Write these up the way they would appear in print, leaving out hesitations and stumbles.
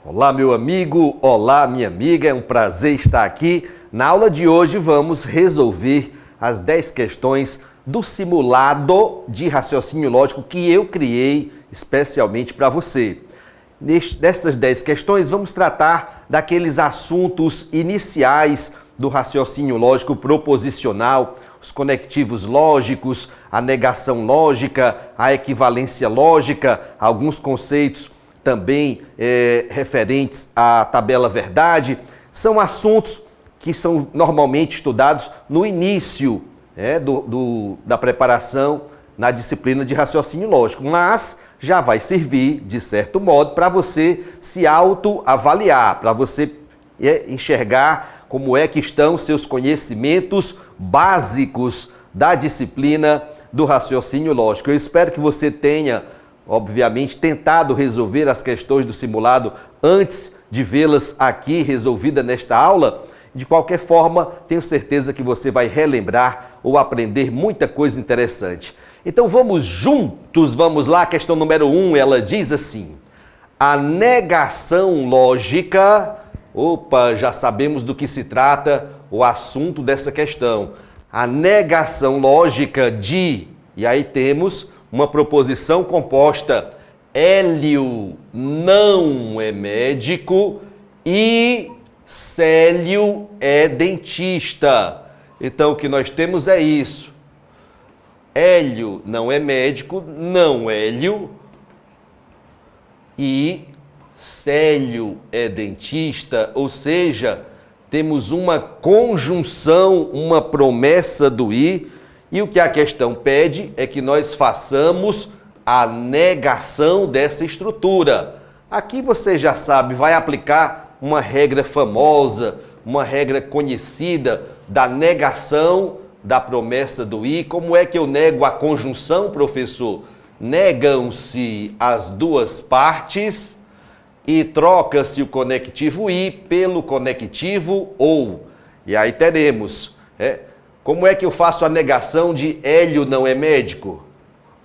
Olá, meu amigo, olá, minha amiga, é um prazer estar aqui. Na aula de hoje vamos resolver as 10 questões do simulado de raciocínio lógico que eu criei especialmente para você. Nessas 10 questões vamos tratar daqueles assuntos iniciais do raciocínio lógico proposicional, os conectivos lógicos, a negação lógica, a equivalência lógica, alguns conceitos também referentes à tabela verdade. São assuntos que são normalmente estudados no início da preparação na disciplina de raciocínio lógico, mas já vai servir, de certo modo, para você se autoavaliar, para você enxergar como é que estão seus conhecimentos básicos da disciplina do raciocínio lógico. Eu espero que você tenha, obviamente, tentado resolver as questões do simulado antes de vê-las aqui resolvidas nesta aula. De qualquer forma, tenho certeza que você vai relembrar ou aprender muita coisa interessante. Então vamos juntos, vamos lá. A questão número 1, ela diz assim: a negação lógica... Opa, já sabemos do que se trata o assunto dessa questão. A negação lógica de... E aí temos uma proposição composta: Hélio não é médico e Célio é dentista. Então o que nós temos é isso. Hélio não é médico, não Hélio, e Célio é dentista, ou seja, temos uma conjunção, uma promessa do i, e o que a questão pede é que nós façamos a negação dessa estrutura. Aqui você já sabe, vai aplicar uma regra famosa, uma regra conhecida da negação da promessa do i. Como é que eu nego a conjunção, professor? Negam-se as duas partes e troca-se o conectivo i pelo conectivo ou. E aí teremos, como é que eu faço a negação de Hélio não é médico?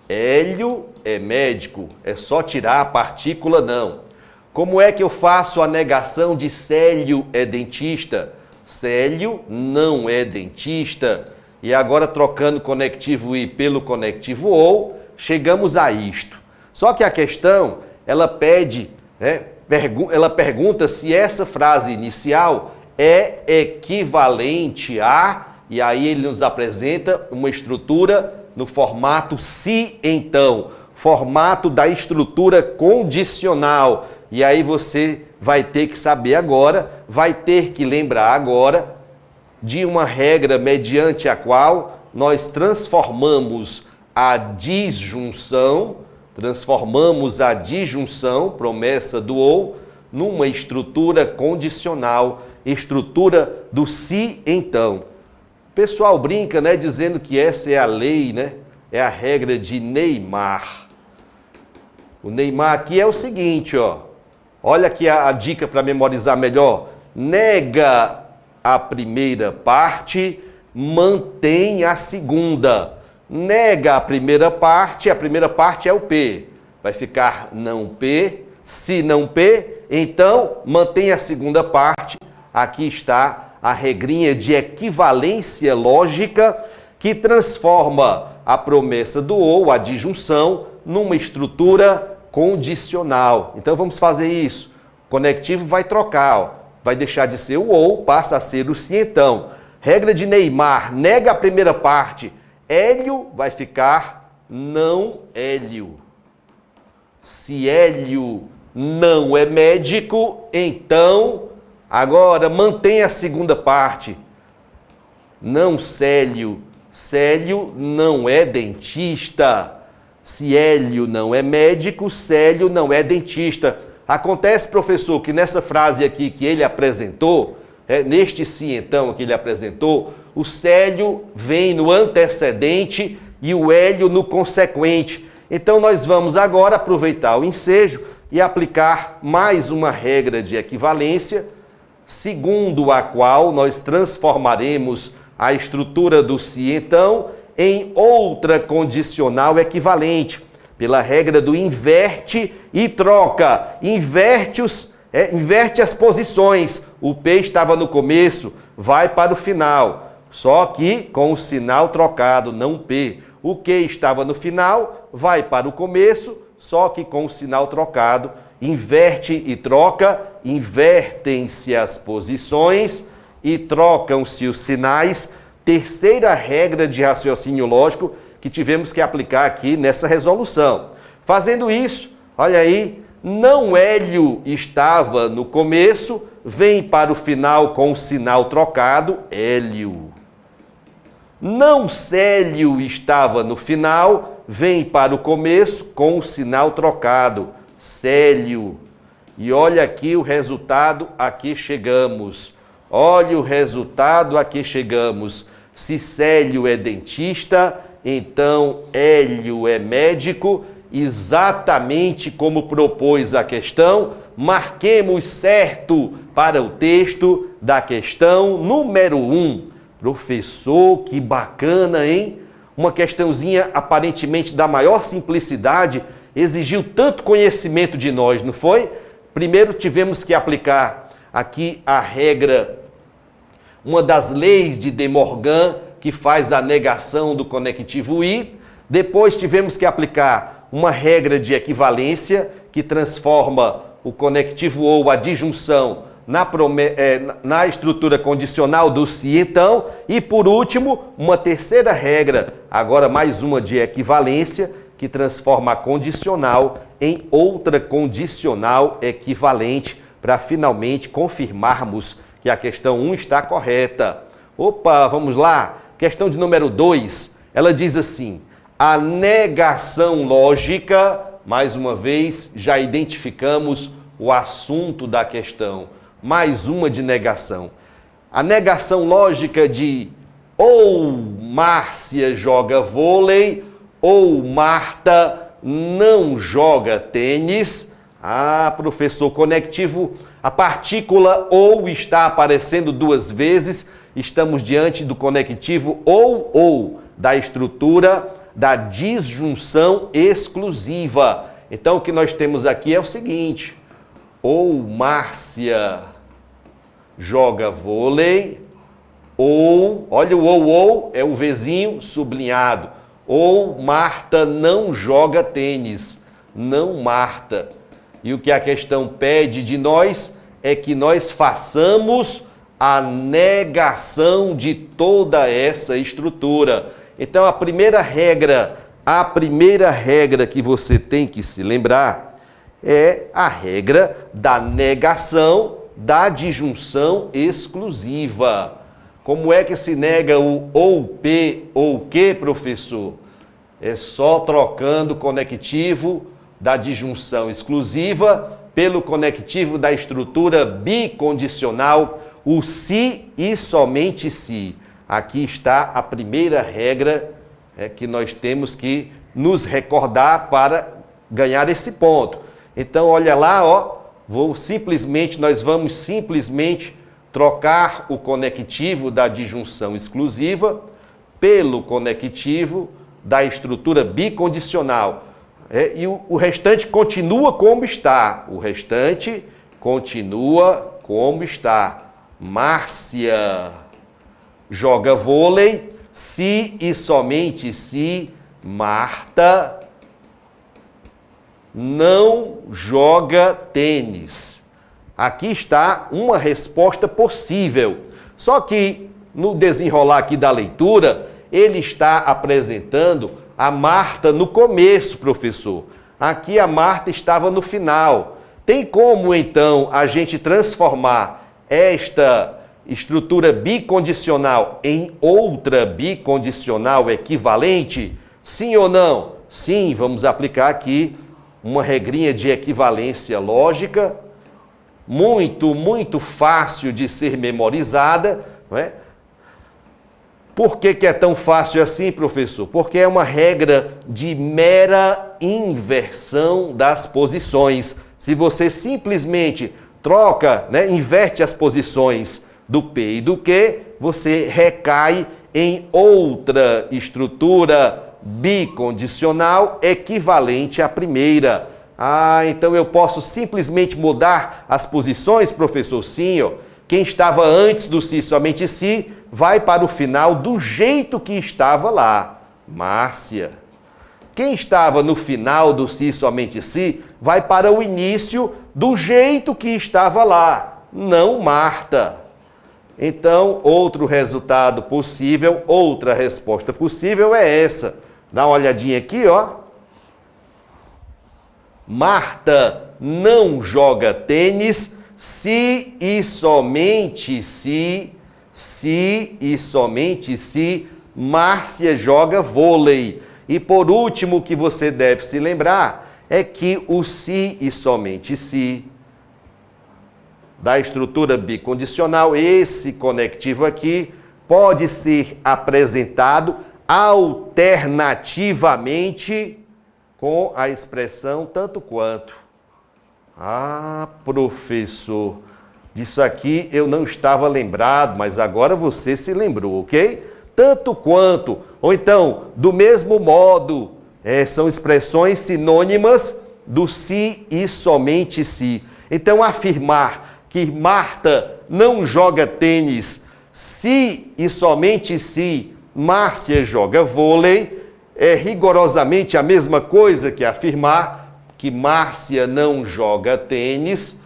Hélio é médico, é só tirar a partícula não. Como é que eu faço a negação de Célio é dentista? Célio não é dentista. E agora, trocando o conectivo i pelo conectivo ou, chegamos a isto. Só que a questão, ela pede, ela pergunta se essa frase inicial é equivalente a, e aí ele nos apresenta uma estrutura no formato se então, formato da estrutura condicional. E aí você vai ter que saber agora, vai ter que lembrar agora de uma regra mediante a qual nós transformamos a disjunção, promessa do ou, numa estrutura condicional, estrutura do se então. O pessoal brinca, dizendo que essa é a lei, é a regra de Neymar. O Neymar aqui é o seguinte, olha aqui a dica para memorizar melhor. Nega a primeira parte, mantém a segunda. Nega a primeira parte é o P. Vai ficar não P. Se não P, então mantém a segunda parte. Aqui está a regrinha de equivalência lógica que transforma a promessa do ou, a disjunção, numa estrutura condicional. Então vamos fazer isso. O conectivo vai trocar, vai deixar de ser o ou, passa a ser o se então. Regra de Neymar, nega a primeira parte. Hélio vai ficar não Hélio. Se Hélio não é médico, então, agora mantém a segunda parte. Não Célio. Célio não é dentista. Se Hélio não é médico, Célio não é dentista. Acontece, professor, que nessa frase aqui que ele apresentou, neste sim então que ele apresentou, o Célio vem no antecedente e o Hélio no consequente. Então nós vamos agora aproveitar o ensejo e aplicar mais uma regra de equivalência, segundo a qual nós transformaremos a estrutura do se então em outra condicional equivalente, pela regra do inverte e troca. Inverte Inverte as posições. O P estava no começo, vai para o final. Só que com o sinal trocado, não P. O Q estava no final, vai para o começo, só que com o sinal trocado. Inverte e troca, invertem-se as posições e trocam-se os sinais. Terceira regra de raciocínio lógico que tivemos que aplicar aqui nessa resolução. Fazendo isso, olha aí, não Hélio estava no começo, vem para o final com o sinal trocado, Hélio. Não Célio estava no final, vem para o começo com o sinal trocado, Célio. E olha aqui o resultado, aqui chegamos. Olha o resultado, aqui chegamos. Se Célio é dentista, então Hélio é médico, exatamente como propôs a questão. Marquemos certo para o texto da questão número 1. Professor, que bacana, hein? Uma questãozinha aparentemente da maior simplicidade, exigiu tanto conhecimento de nós, não foi? Primeiro tivemos que aplicar aqui a regra, uma das leis de De Morgan, que faz a negação do conectivo I. Depois tivemos que aplicar uma regra de equivalência, que transforma o conectivo ou a disjunção na estrutura condicional do se então. E por último, uma terceira regra, agora mais uma de equivalência, que transforma a condicional em outra condicional equivalente, para finalmente confirmarmos que a questão 1 está correta. Opa, vamos lá. Questão de número 2, ela diz assim: a negação lógica, mais uma vez, já identificamos o assunto da questão. Mais uma de negação. A negação lógica de ou Márcia joga vôlei ou Marta não joga tênis. Ah, professor, conectivo, a partícula ou está aparecendo duas vezes. Estamos diante do conectivo ou da estrutura da disjunção exclusiva. Então, o que nós temos aqui é o seguinte: ou Márcia joga vôlei, ou, olha o ou é o Vzinho sublinhado, ou Marta não joga tênis, não Marta. E o que a questão pede de nós é que nós façamos a negação de toda essa estrutura. Então, a primeira regra que você tem que se lembrar é a regra da negação da disjunção exclusiva. Como é que se nega o ou P ou Q, professor? É só trocando o conectivo da disjunção exclusiva pelo conectivo da estrutura bicondicional, o se e somente se. Aqui está a primeira regra que nós temos que nos recordar para ganhar esse ponto. Então, olha lá, ó, nós vamos simplesmente trocar o conectivo da disjunção exclusiva pelo conectivo da estrutura bicondicional. E o restante continua como está. O restante continua como está. Márcia joga vôlei, se e somente se Marta não joga tênis. Aqui está uma resposta possível. Só que no desenrolar aqui da leitura, ele está apresentando a Marta no começo, professor. Aqui a Marta estava no final. Tem como, então, a gente transformar esta estrutura bicondicional em outra bicondicional equivalente? Sim ou não? Sim, vamos aplicar aqui uma regrinha de equivalência lógica, muito fácil de ser memorizada, não é? Por que é tão fácil assim, professor? Porque é uma regra de mera inversão das posições. Se você simplesmente troca, inverte as posições do P e do Q, você recai em outra estrutura bicondicional equivalente à primeira. Ah, então eu posso simplesmente mudar as posições, professor? Sim, ó. Quem estava antes do si, somente si, vai para o final do jeito que estava lá. Márcia. Quem estava no final do si, somente si, vai para o início do jeito que estava lá. Não Marta. Então, outro resultado possível, outra resposta possível é essa. Dá uma olhadinha aqui, ó. Marta não joga tênis se e somente se Márcia joga vôlei. E por último, o que você deve se lembrar é que o se e somente se da estrutura bicondicional, esse conectivo aqui, pode ser apresentado alternativamente com a expressão tanto quanto. Ah, professor, disso aqui eu não estava lembrado, mas agora você se lembrou, ok? Tanto quanto, ou então, do mesmo modo, são expressões sinônimas do se e somente se. Então, afirmar que Marta não joga tênis se e somente se Márcia joga vôlei é rigorosamente a mesma coisa que afirmar que Márcia não joga tênis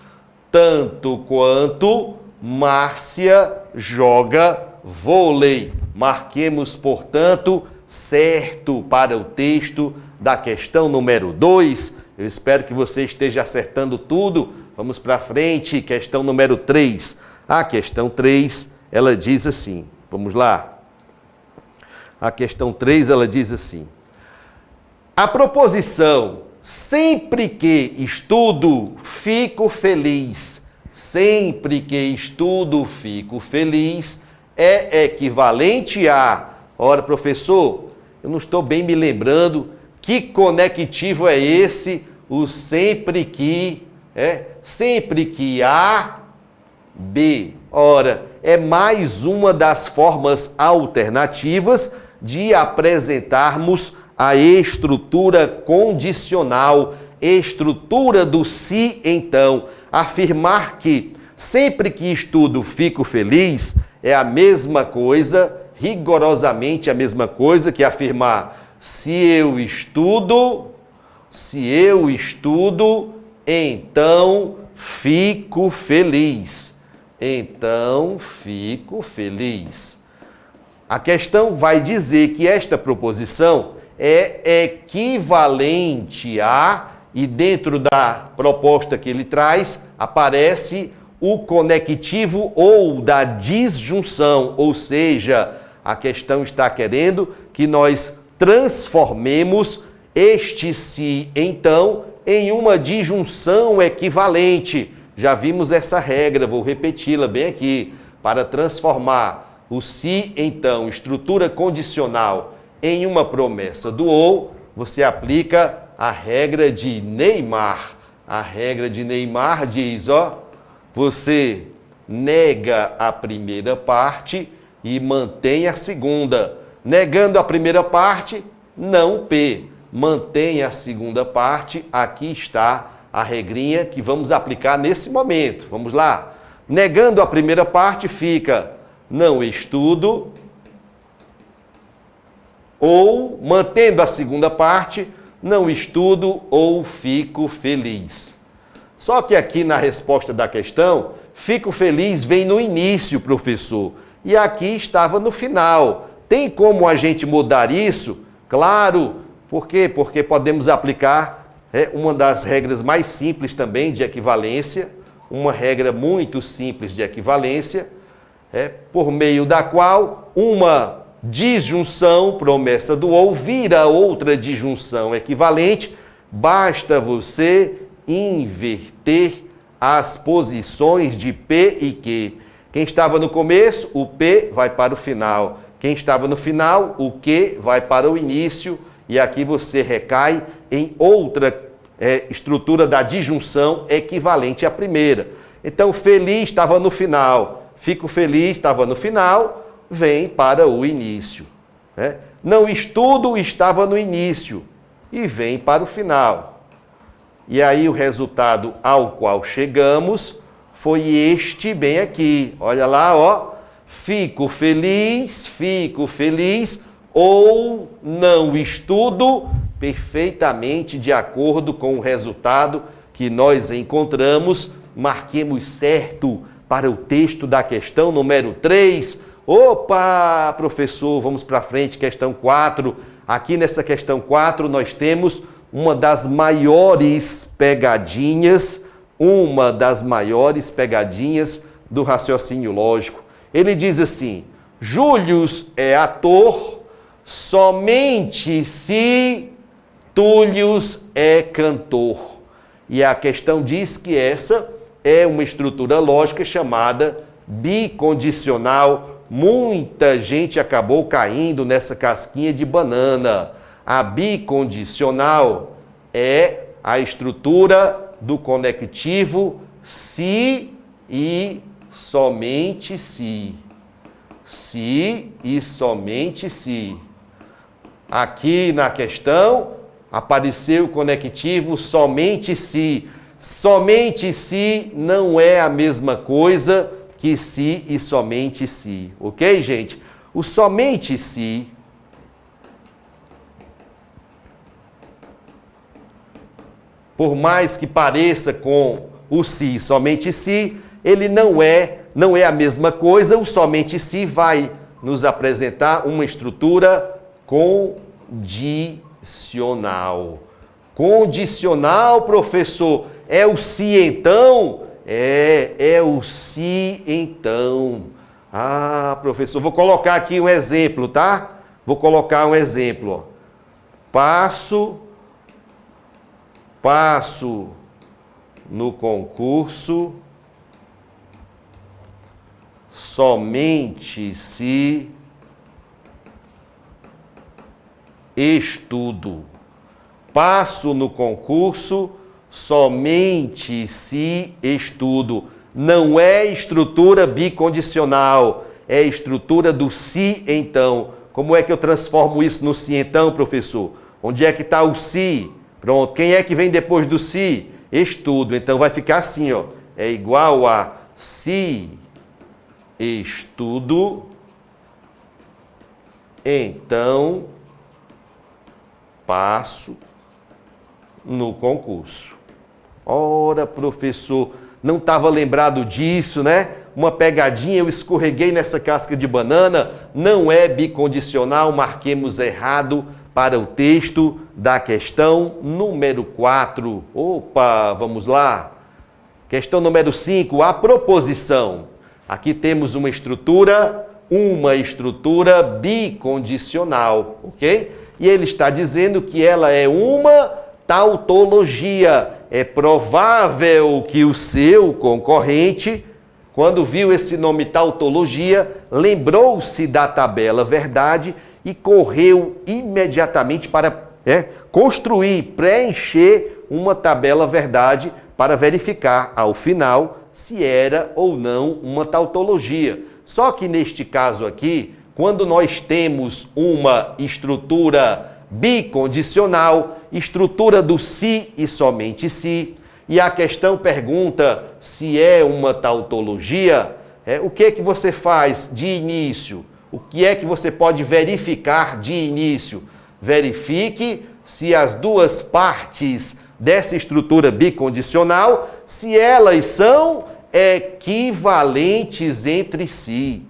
tanto quanto Márcia joga vôlei. Marquemos, portanto, certo para o texto da questão número 2. Eu espero que você esteja acertando tudo. Vamos para frente, questão número 3. A questão 3, ela diz assim, vamos lá. A questão 3, ela diz assim. A proposição sempre que estudo, fico feliz. Sempre que estudo, fico feliz é equivalente a... Ora, professor, eu não estou bem me lembrando que conectivo é esse, o sempre que... Sempre que A, B. Ora, é mais uma das formas alternativas de apresentarmos a estrutura condicional, estrutura do se então. Afirmar que sempre que estudo fico feliz é a mesma coisa, rigorosamente a mesma coisa que afirmar se eu estudo, então fico feliz. Então fico feliz. A questão vai dizer que esta proposição é equivalente a, e dentro da proposta que ele traz, aparece o conectivo ou da disjunção, ou seja, a questão está querendo que nós transformemos este se, então, em uma disjunção equivalente. Já vimos essa regra, vou repeti-la bem aqui. Para transformar o se, então, estrutura condicional, em uma promessa do ou, você aplica a regra de Neymar. A regra de Neymar diz, ó, você nega a primeira parte e mantém a segunda. Negando a primeira parte, não P. Mantém a segunda parte, aqui está a regrinha que vamos aplicar nesse momento. Vamos lá. Negando a primeira parte fica não estudo, ou mantendo a segunda parte, não estudo ou fico feliz. Só que aqui na resposta da questão, fico feliz vem no início, professor, e aqui estava no final. Tem como a gente mudar isso? Claro. Por quê? Porque podemos aplicar uma das regras mais simples também de equivalência, uma regra muito simples de equivalência, por meio da qual uma disjunção, promessa do ou, vira outra disjunção equivalente, basta você inverter as posições de P e Q. Quem estava no começo, o P vai para o final. Quem estava no final, o Q vai para o início. E aqui você recai em outra estrutura da disjunção equivalente à primeira. Então, feliz estava no final, fico feliz estava no final, vem para o início. Não estudo estava no início e vem para o final. E aí o resultado ao qual chegamos foi este bem aqui. Olha lá, ó. Fico feliz, ou não estudo, perfeitamente de acordo com o resultado que nós encontramos. Marquemos certo para o texto da questão número 3. Opa, professor, vamos para frente, questão 4. Aqui nessa questão 4 nós temos uma das maiores pegadinhas do raciocínio lógico. Ele diz assim: Július é ator somente se Túlius é cantor. E a questão diz que essa é uma estrutura lógica chamada bicondicional. Muita gente acabou caindo nessa casquinha de banana. A bicondicional é a estrutura do conectivo se e somente se. Se e somente se. Aqui na questão apareceu o conectivo somente se. Somente se não é a mesma coisa que se e somente se. Ok, gente? O somente se por mais que pareça com o se, somente se, ele não é a mesma coisa. O somente se vai nos apresentar uma estrutura condicional. Condicional, professor, é o se então? É o se então. Ah, professor, vou colocar aqui um exemplo, tá? Vou colocar um exemplo, ó. Passo no concurso somente se estudo. Passo no concurso somente se estudo. Não é estrutura bicondicional, é estrutura do se então. Como é que eu transformo isso no se então, professor? Onde é que está o se? Pronto, quem é que vem depois do se? Estudo. Então vai ficar assim, ó. É igual a se estudo, então passo no concurso. Ora, professor, não estava lembrado disso, né? Uma pegadinha, eu escorreguei nessa casca de banana. Não é bicondicional, marquemos errado para o texto da questão número 4. Opa, vamos lá. Questão número 5, a proposição. Aqui temos uma estrutura bicondicional, ok? E ele está dizendo que ela é uma tautologia. É provável que o seu concorrente, quando viu esse nome tautologia, lembrou-se da tabela verdade e correu imediatamente para construir, preencher uma tabela verdade para verificar ao final se era ou não uma tautologia. Só que neste caso aqui, quando nós temos uma estrutura bicondicional, estrutura do se e somente se, e a questão pergunta se é uma tautologia, o que é que você faz de início? O que é que você pode verificar de início? Verifique se as duas partes dessa estrutura bicondicional, se elas são equivalentes entre si.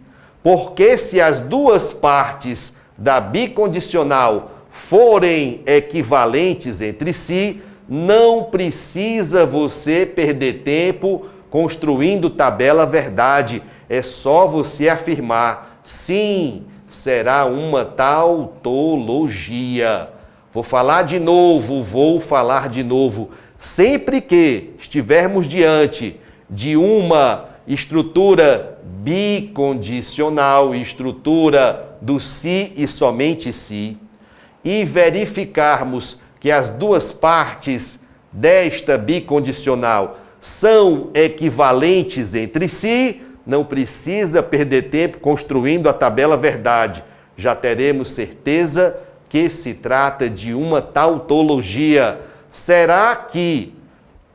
Porque se as duas partes da bicondicional forem equivalentes entre si, não precisa você perder tempo construindo tabela verdade. É só você afirmar: sim, será uma tautologia. Vou falar de novo. Sempre que estivermos diante de uma estrutura bicondicional, estrutura do se e somente se, e verificarmos que as duas partes desta bicondicional são equivalentes entre si, não precisa perder tempo construindo a tabela verdade. Já teremos certeza que se trata de uma tautologia. Será que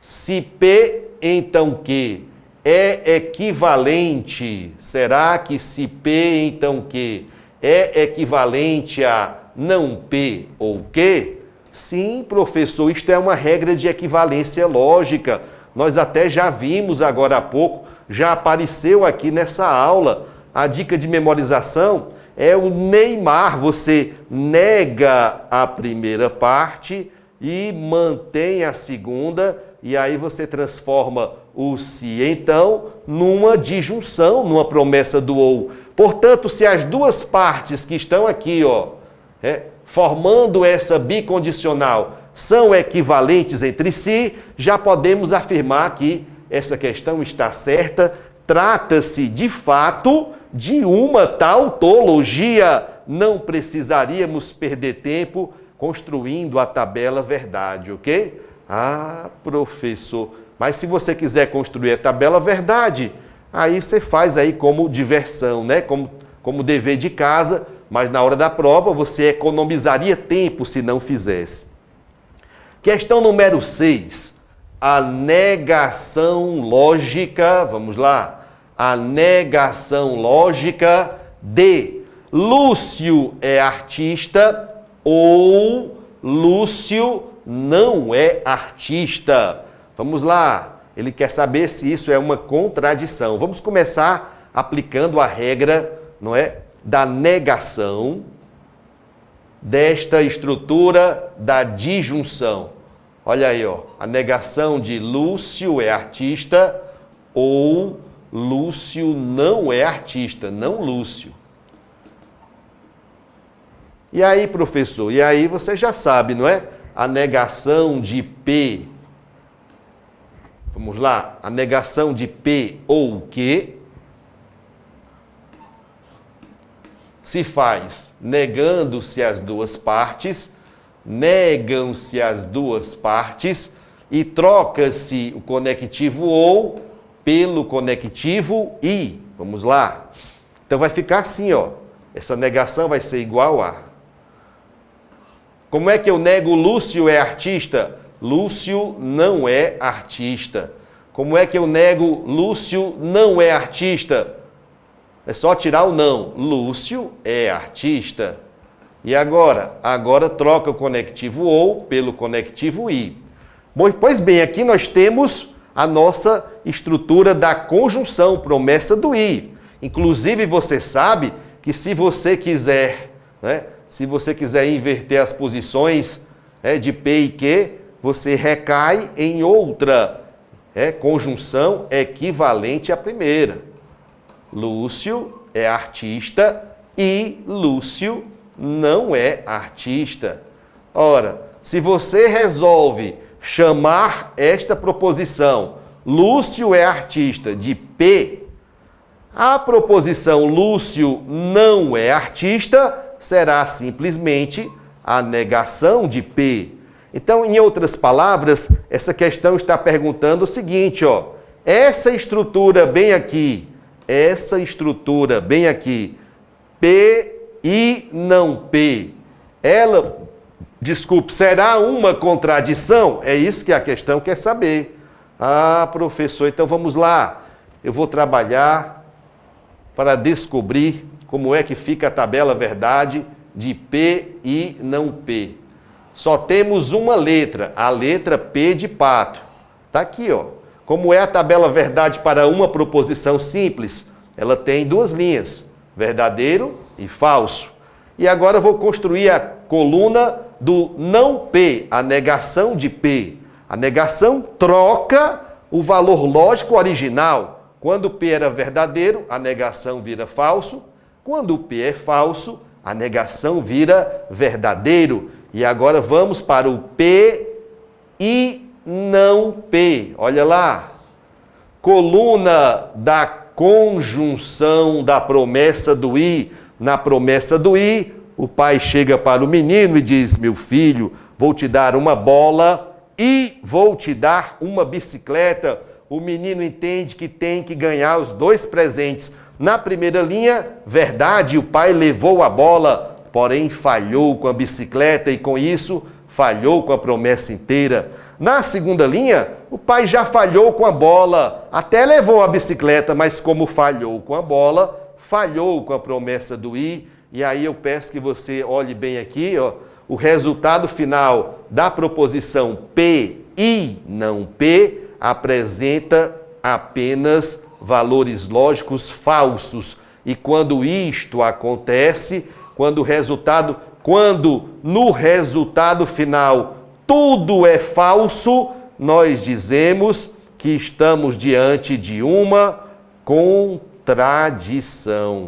Se P, então Q é equivalente, será que se P, então Q é equivalente a não P ou Q? Sim, professor, isto é uma regra de equivalência lógica. Nós até já vimos agora há pouco, já apareceu aqui nessa aula. A dica de memorização é o Neymar. Você nega a primeira parte e mantém a segunda, e aí você transforma o se então numa disjunção, numa promessa do ou. Portanto, se as duas partes que estão aqui, formando essa bicondicional, são equivalentes entre si, já podemos afirmar que essa questão está certa. Trata-se, de fato, de uma tautologia. Não precisaríamos perder tempo construindo a tabela verdade, ok? Ah, professor, mas se você quiser construir a tabela verdade, aí você faz aí como diversão, né? Como dever de casa, mas na hora da prova você economizaria tempo se não fizesse. Questão número 6. A negação lógica, vamos lá. A negação lógica de Lúcio é artista ou Lúcio não é artista. Vamos lá. Ele quer saber se isso é uma contradição. Vamos começar aplicando a regra, não é, da negação desta estrutura da disjunção. Olha aí, ó, a negação de Lúcio é artista ou Lúcio não é artista, não Lúcio. E aí, professor, e aí você já sabe, não é? A negação de P. Vamos lá, a negação de P ou Q se faz negando-se as duas partes, negam-se as duas partes e troca-se o conectivo ou pelo conectivo e. Vamos lá. Então vai ficar assim, ó. Essa negação vai ser igual a. Como é que eu nego Lúcio é artista? Lúcio não é artista. Como é que eu nego Lúcio não é artista? É só tirar o não. Lúcio é artista. E agora? Agora troca o conectivo ou pelo conectivo i. Bom, pois bem, aqui nós temos a nossa estrutura da conjunção, promessa do i. Inclusive, você sabe que se você quiser, né, se você quiser inverter as posições de P e Q, você recai em outra conjunção equivalente à primeira. Lúcio é artista e Lúcio não é artista. Ora, se você resolve chamar esta proposição Lúcio é artista de P, a proposição Lúcio não é artista será simplesmente a negação de P. Então, em outras palavras, essa questão está perguntando o seguinte, ó, essa estrutura bem aqui, P e não P, ela, será uma contradição? É isso que a questão quer saber. Ah, professor, então vamos lá. Eu vou trabalhar para descobrir como é que fica a tabela verdade de P e não P. Só temos uma letra, a letra P de pato. Está aqui, ó. Como é a tabela verdade para uma proposição simples? Ela tem duas linhas, verdadeiro e falso. E agora eu vou construir a coluna do não P, a negação de P. A negação troca o valor lógico original. Quando P era verdadeiro, a negação vira falso. Quando o P é falso, a negação vira verdadeiro. E agora vamos para o P e não P. Olha lá. Coluna da conjunção da promessa do i. Na promessa do i, o pai chega para o menino e diz: meu filho, vou te dar uma bola e vou te dar uma bicicleta. O menino entende que tem que ganhar os dois presentes. Na primeira linha, verdade, o pai levou a bola, porém falhou com a bicicleta e com isso falhou com a promessa inteira. Na segunda linha, O pai já falhou com a bola, até levou a bicicleta, mas como falhou com a bola, falhou com a promessa do i. E aí eu peço que você olhe bem aqui, ó, o resultado final da proposição P e não P apresenta apenas valores lógicos falsos. E quando isto acontece, quando no resultado final tudo é falso, nós dizemos que estamos diante de uma contradição.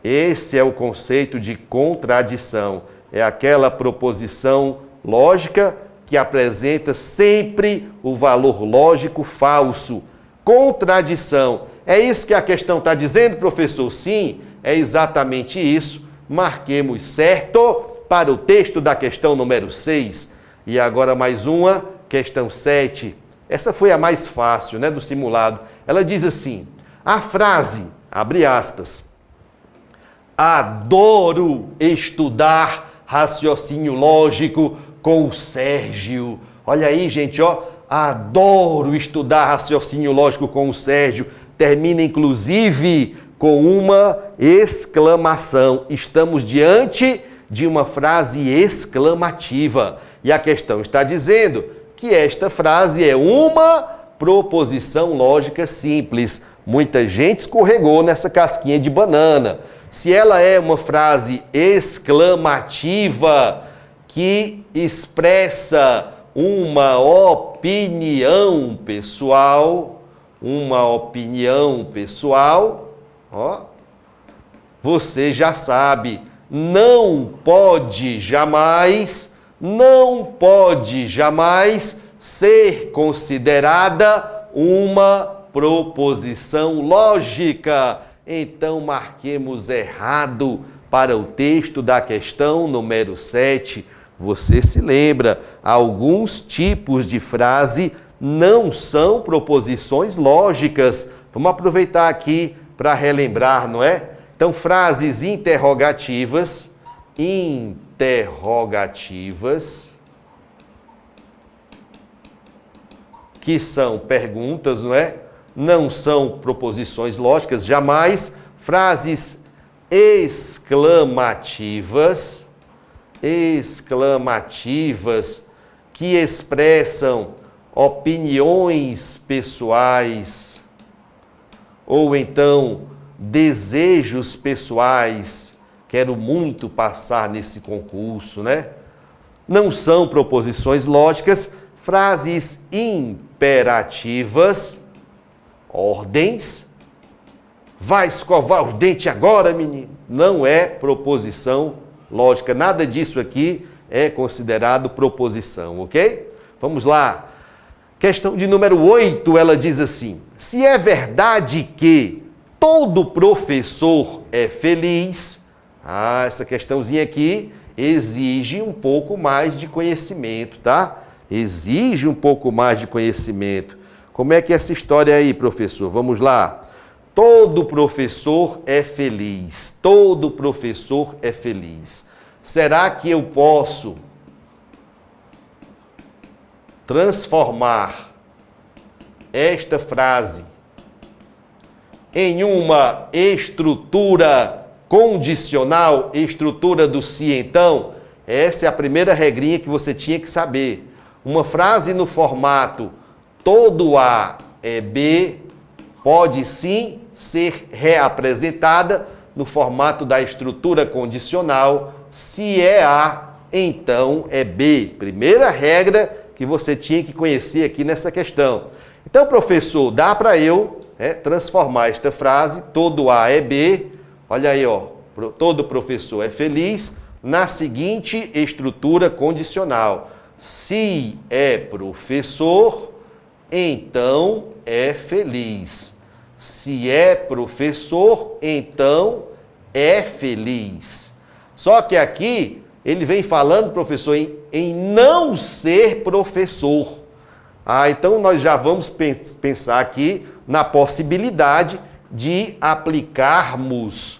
Esse é o conceito de contradição. É aquela proposição lógica que apresenta sempre o valor lógico falso. Contradição. É isso que a questão está dizendo, professor? Sim, é exatamente isso. Marquemos certo para o texto da questão número 6. E agora mais uma, questão 7. Essa foi a mais fácil, né, do simulado. Ela diz assim, a frase, abre aspas, adoro estudar raciocínio lógico com o Sérgio. Olha aí, gente, ó, adoro estudar raciocínio lógico com o Sérgio. Termina, inclusive, com uma exclamação. Estamos diante de uma frase exclamativa. E a questão está dizendo que esta frase é uma proposição lógica simples. Muita gente escorregou nessa casquinha de banana. Se ela é uma frase exclamativa que expressa uma opinião pessoal, ó, você já sabe, não pode jamais ser considerada uma proposição lógica. Então, marquemos errado para o texto da questão número 7. Você se lembra, alguns tipos de frase não são proposições lógicas. Vamos aproveitar aqui para relembrar, não é? Então, frases interrogativas, que são perguntas, não é? Não são proposições lógicas, jamais. Frases exclamativas, que expressam opiniões pessoais ou então desejos pessoais. Quero muito passar nesse concurso, né? Não são proposições lógicas. Frases imperativas, ordens. Vai escovar os dentes agora, menino. Não é proposição lógica. Nada disso aqui é considerado proposição, ok? Vamos lá. Questão de número 8, ela diz assim: se é verdade que todo professor é feliz... essa questãozinha aqui exige um pouco mais de conhecimento, tá? Exige um pouco mais de conhecimento. Como é que é essa história aí, professor? Vamos lá. Todo professor é feliz. Todo professor é feliz. Será que eu posso transformar esta frase em uma estrutura condicional, estrutura do se então? Essa é a primeira regrinha que você tinha que saber. Uma frase no formato todo A é B pode sim ser reapresentada no formato da estrutura condicional. Se é A, então é B. Primeira regra que você tinha que conhecer aqui nessa questão. Então, professor, dá para eu transformar esta frase, todo A é B, olha aí, ó, todo professor é feliz, na seguinte estrutura condicional. Se é professor, então é feliz. Se é professor, então é feliz. Só que aqui ele vem falando, professor, em não ser professor. Então nós já vamos pensar aqui na possibilidade de aplicarmos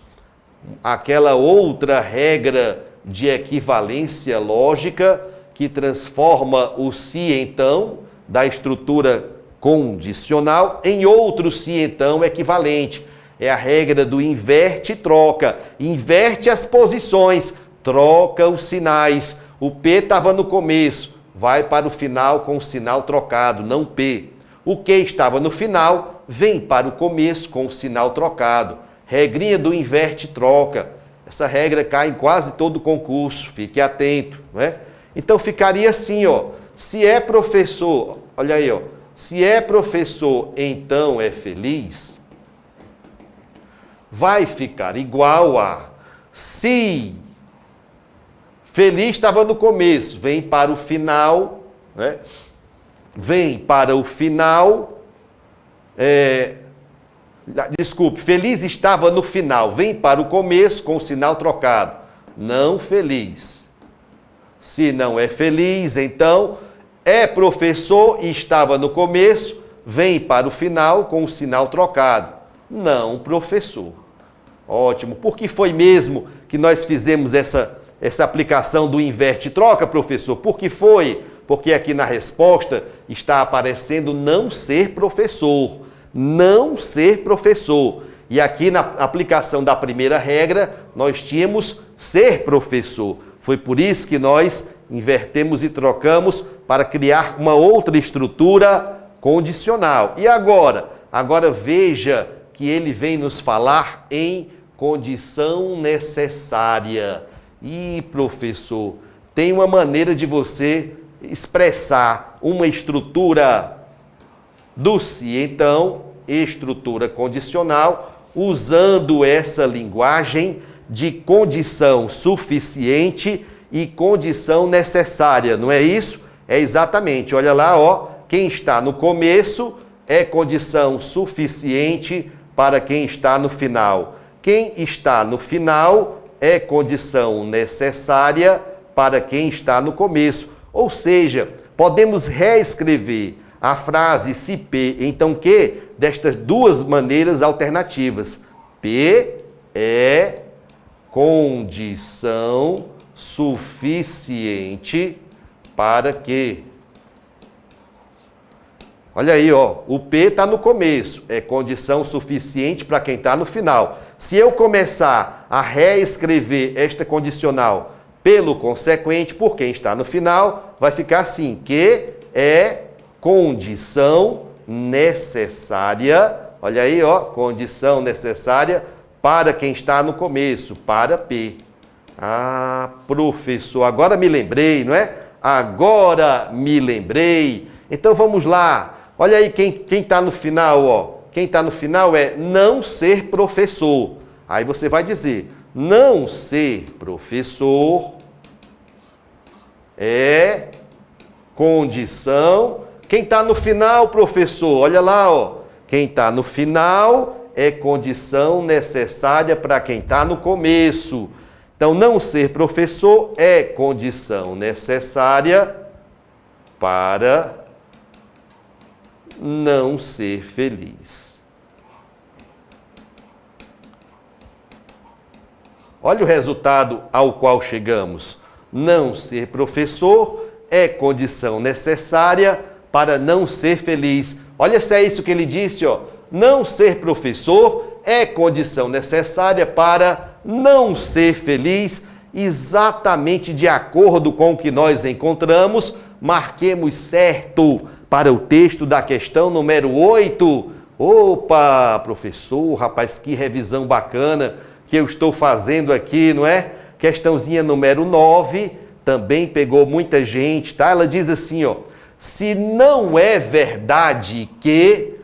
aquela outra regra de equivalência lógica que transforma o se então da estrutura condicional em outro se então equivalente. É a regra do inverte e troca. Inverte as posições, troca os sinais. O P estava no começo, vai para o final com o sinal trocado, não P. O Q estava no final, vem para o começo com o sinal trocado. Regrinha do inverte e troca. Essa regra cai em quase todo concurso, fique atento, não é? Então ficaria assim, ó. Se é professor, olha aí, ó. Se é professor, então é feliz, vai ficar igual a se feliz estava no começo, vem para o final, né? Vem para o final, desculpe, feliz estava no final, vem para o começo com o sinal trocado, não feliz. Se não é feliz, então é professor e estava no começo, vem para o final com o sinal trocado, não professor. Ótimo, por que foi mesmo que nós fizemos essa aplicação do inverte e troca, professor? Por que foi? Porque aqui na resposta está aparecendo não ser professor. Não ser professor. E aqui na aplicação da primeira regra, nós tínhamos ser professor. Foi por isso que nós invertemos e trocamos para criar uma outra estrutura condicional. E agora? Agora veja que ele vem nos falar em condição necessária. E professor, tem uma maneira de você expressar uma estrutura do se então, estrutura condicional, usando essa linguagem de condição suficiente e condição necessária, não é isso? É exatamente, olha lá, ó, quem está no começo é condição suficiente para quem está no final. Quem está no final é condição necessária para quem está no começo. Ou seja, podemos reescrever a frase se P, então Q, destas duas maneiras alternativas. P é condição suficiente para que. Olha aí, ó, o P está no começo, é condição suficiente para quem está no final. Se eu começar a reescrever esta condicional pelo consequente, por quem está no final, vai ficar assim, que é condição necessária, olha aí, ó, condição necessária para quem está no começo, para P. Ah, professor, agora me lembrei, não é? Agora me lembrei. Então vamos lá. Olha aí quem está no final, ó. Quem está no final é não ser professor. Aí você vai dizer, não ser professor é condição. Quem está no final, professor? Olha lá, ó. Quem está no final é condição necessária para quem está no começo. Então, não ser professor é condição necessária para não ser feliz. Olha o resultado ao qual chegamos. Não ser professor é condição necessária para não ser feliz. Olha se é isso que ele disse, ó. Não ser professor é condição necessária para não ser feliz, exatamente de acordo com o que nós encontramos. Marquemos certo para o texto da questão número 8. Opa, professor, rapaz, que revisão bacana que eu estou fazendo aqui, não é? Questãozinha número 9, também pegou muita gente, tá? Ela diz assim, ó, se não é verdade que,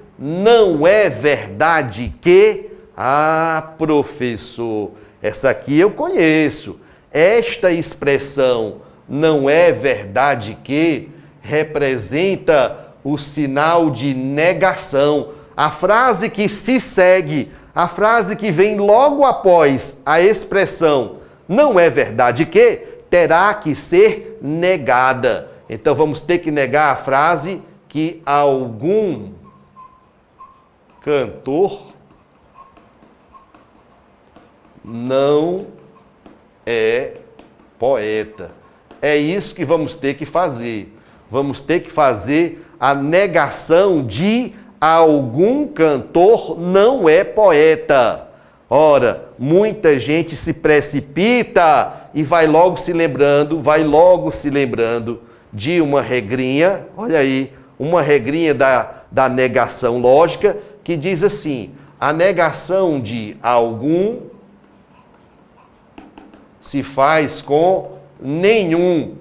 professor, essa aqui eu conheço. Esta expressão, não é verdade que, representa o sinal de negação. A frase que se segue, a frase que vem logo após a expressão, não é verdade que, terá que ser negada. Então vamos ter que negar a frase que algum cantor não é poeta. É isso que vamos ter que fazer. vamos ter que fazer a negação de algum cantor não é poeta. Ora, muita gente se precipita e vai logo se lembrando de uma regrinha, olha aí, uma regrinha da negação lógica, que diz assim: a negação de algum se faz com nenhum.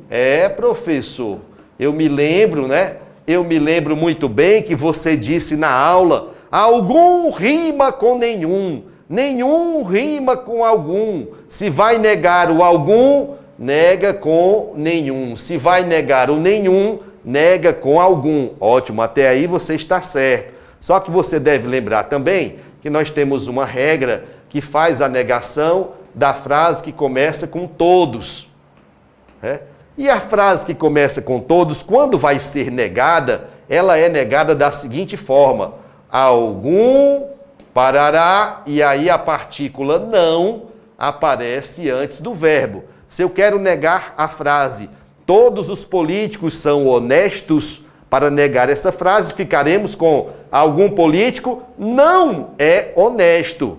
Professor, eu me lembro, né? Eu me lembro muito bem que você disse na aula, algum rima com nenhum, nenhum rima com algum. Se vai negar o algum, nega com nenhum. Se vai negar o nenhum, nega com algum. Ótimo, até aí você está certo. Só que você deve lembrar também que nós temos uma regra que faz a negação da frase que começa com todos. E a frase que começa com todos, quando vai ser negada, ela é negada da seguinte forma: algum, parará, e aí a partícula não aparece antes do verbo. Se eu quero negar a frase, todos os políticos são honestos, para negar essa frase, ficaremos com algum político não é honesto.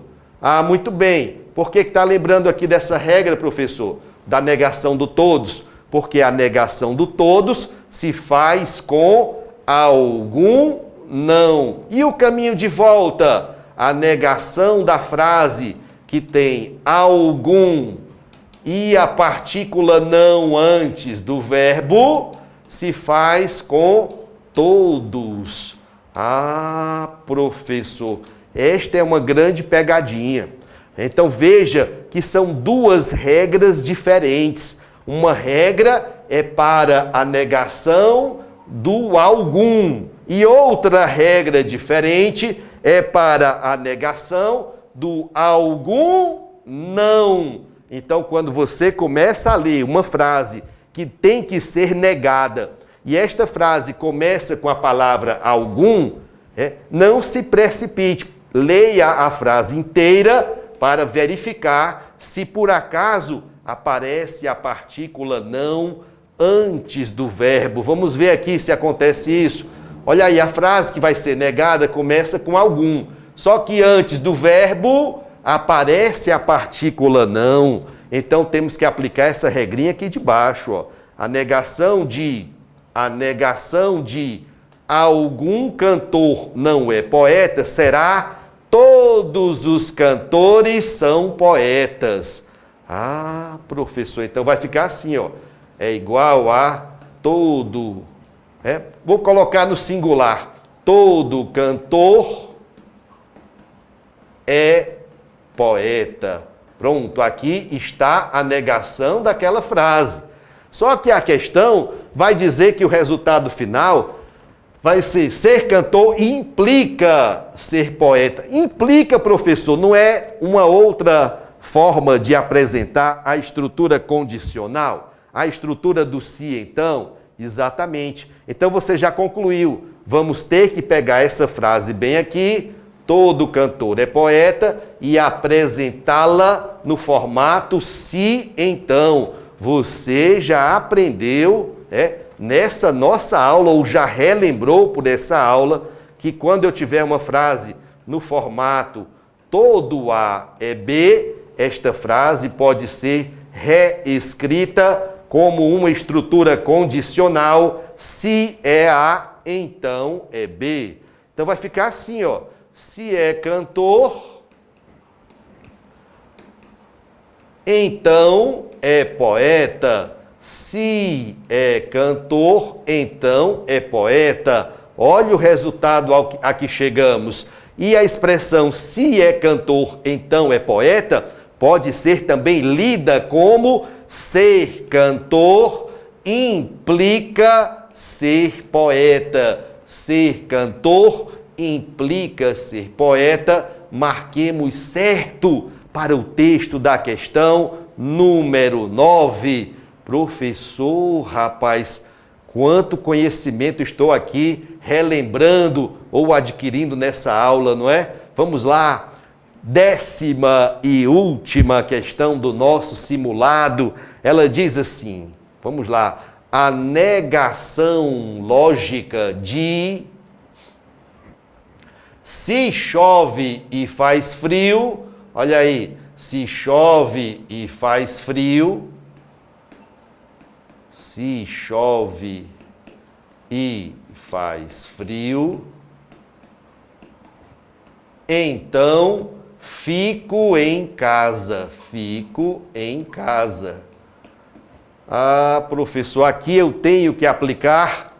Muito bem. Por que está lembrando aqui dessa regra, professor? Da negação do todos. Porque a negação do todos se faz com algum não. E o caminho de volta? A negação da frase que tem algum e a partícula não antes do verbo se faz com todos. Professor, esta é uma grande pegadinha. Então veja que são duas regras diferentes. Uma regra é para a negação do algum e outra regra diferente é para a negação do algum não. Então, quando você começa a ler uma frase que tem que ser negada e esta frase começa com a palavra algum, não se precipite. Leia a frase inteira para verificar se por acaso aparece a partícula não antes do verbo. Vamos ver aqui se acontece isso. Olha aí, a frase que vai ser negada começa com algum. Só que antes do verbo aparece a partícula não. Então temos que aplicar essa regrinha aqui de baixo. Ó. A negação de algum cantor não é poeta será todos os cantores são poetas. Professor, então vai ficar assim, ó. É igual a todo. Vou colocar no singular. Todo cantor é poeta. Pronto, aqui está a negação daquela frase. Só que a questão vai dizer que o resultado final vai ser cantor implica ser poeta. Implica, professor, não é uma outra forma de apresentar a estrutura condicional? A estrutura do se, então? Exatamente. Então você já concluiu. Vamos ter que pegar essa frase bem aqui, todo cantor é poeta, e apresentá-la no formato se, então. Você já aprendeu, nessa nossa aula, ou já relembrou por essa aula, que quando eu tiver uma frase no formato todo A é B, esta frase pode ser reescrita como uma estrutura condicional. Se é A, então é B. Então vai ficar assim, ó. Se é cantor, então é poeta. Se é cantor, então é poeta. Olha o resultado a que chegamos. E a expressão se é cantor, então é poeta, pode ser também lida como ser cantor implica ser poeta. Ser cantor implica ser poeta. Marquemos certo para o texto da questão número 9. Professor, rapaz, quanto conhecimento estou aqui relembrando ou adquirindo nessa aula, não é? Vamos lá, 10ª e última questão do nosso simulado. Ela diz assim, vamos lá, a negação lógica de se chove e faz frio, olha aí, se chove e faz frio, se chove e faz frio, então fico em casa, fico em casa. Ah, professor, aqui eu tenho que aplicar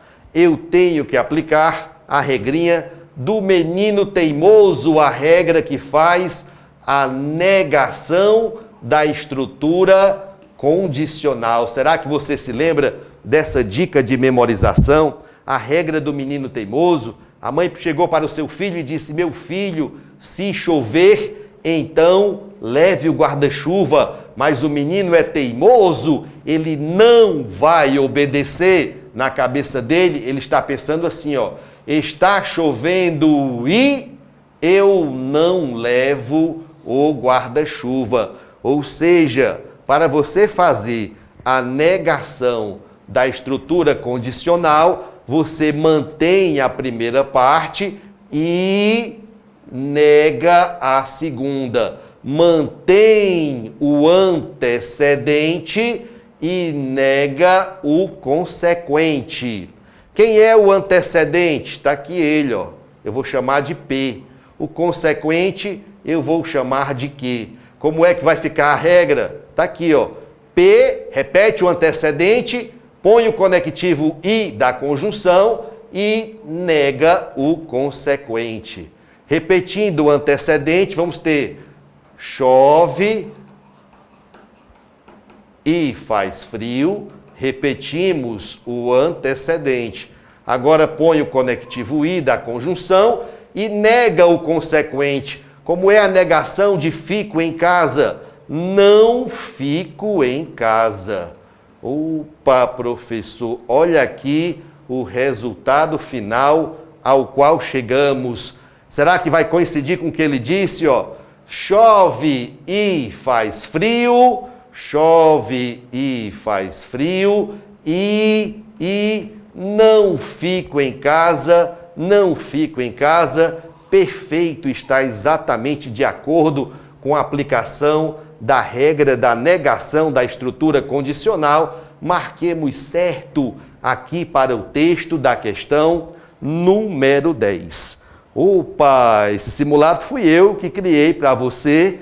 a regrinha do menino teimoso, a regra que faz a negação da estrutura condicional. Será que você se lembra dessa dica de memorização? A regra do menino teimoso. A mãe chegou para o seu filho e disse: meu filho, se chover, então leve o guarda-chuva. Mas o menino é teimoso, ele não vai obedecer. Na cabeça dele, ele está pensando assim, ó: está chovendo e eu não levo o guarda-chuva. Ou seja, para você fazer a negação da estrutura condicional, você mantém a primeira parte e nega a segunda. Mantém o antecedente e nega o consequente. Quem é o antecedente? Está aqui ele, ó. Eu vou chamar de P. O consequente eu vou chamar de Q. Como é que vai ficar a regra? Está aqui, ó. P, repete o antecedente, põe o conectivo I da conjunção e nega o consequente. Repetindo o antecedente, vamos ter chove e faz frio. Repetimos o antecedente. Agora põe o conectivo I da conjunção e nega o consequente. Como é a negação de fico em casa? Não fico em casa. Opa, professor, olha aqui o resultado final ao qual chegamos. Será que vai coincidir com o que ele disse, ó? Chove e faz frio, chove e faz frio e não fico em casa, não fico em casa. Perfeito, está exatamente de acordo com a aplicação da regra da negação da estrutura condicional. Marquemos certo aqui para o texto da questão número 10. Opa, esse simulado fui eu que criei para você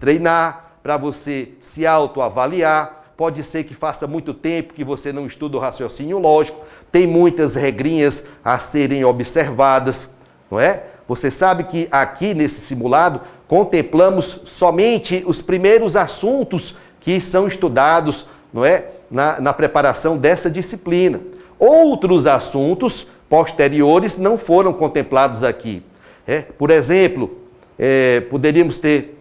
treinar, para você se autoavaliar. Pode ser que faça muito tempo que você não estuda o raciocínio lógico, tem muitas regrinhas a serem observadas, não é? Você sabe que aqui nesse simulado contemplamos somente os primeiros assuntos que são estudados, não é? Na preparação dessa disciplina. Outros assuntos posteriores não foram contemplados aqui. Por exemplo, poderíamos ter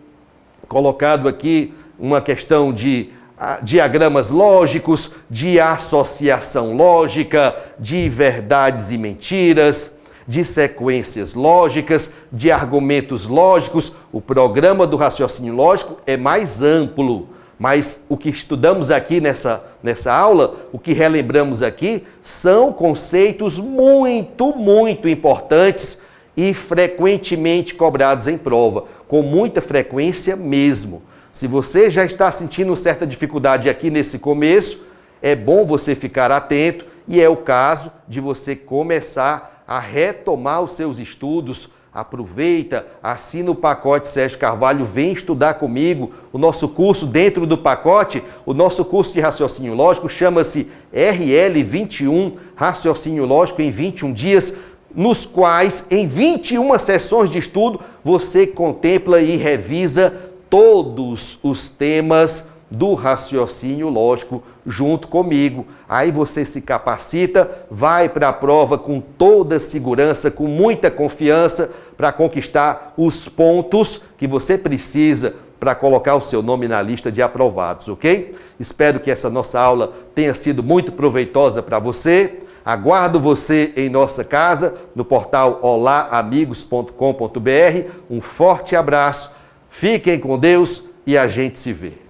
colocado aqui uma questão de diagramas lógicos, de associação lógica, de verdades e mentiras, de sequências lógicas, de argumentos lógicos. O programa do raciocínio lógico é mais amplo, mas o que estudamos aqui nessa aula, o que relembramos aqui, são conceitos muito, muito importantes e frequentemente cobrados em prova, com muita frequência mesmo. Se você já está sentindo certa dificuldade aqui nesse começo, é bom você ficar atento e é o caso de você começar a retomar os seus estudos. Aproveita, assina o pacote Sérgio Carvalho, vem estudar comigo. O nosso curso dentro do pacote, o nosso curso de raciocínio lógico chama-se RL21, Raciocínio Lógico em 21 dias, nos quais, em 21 sessões de estudo, você contempla e revisa todos os temas do raciocínio lógico junto comigo. Aí você se capacita, vai para a prova com toda segurança, com muita confiança, para conquistar os pontos que você precisa para colocar o seu nome na lista de aprovados, ok? Espero que essa nossa aula tenha sido muito proveitosa para você. Aguardo você em nossa casa, no portal olaamigos.com.br. Um forte abraço, fiquem com Deus e a gente se vê.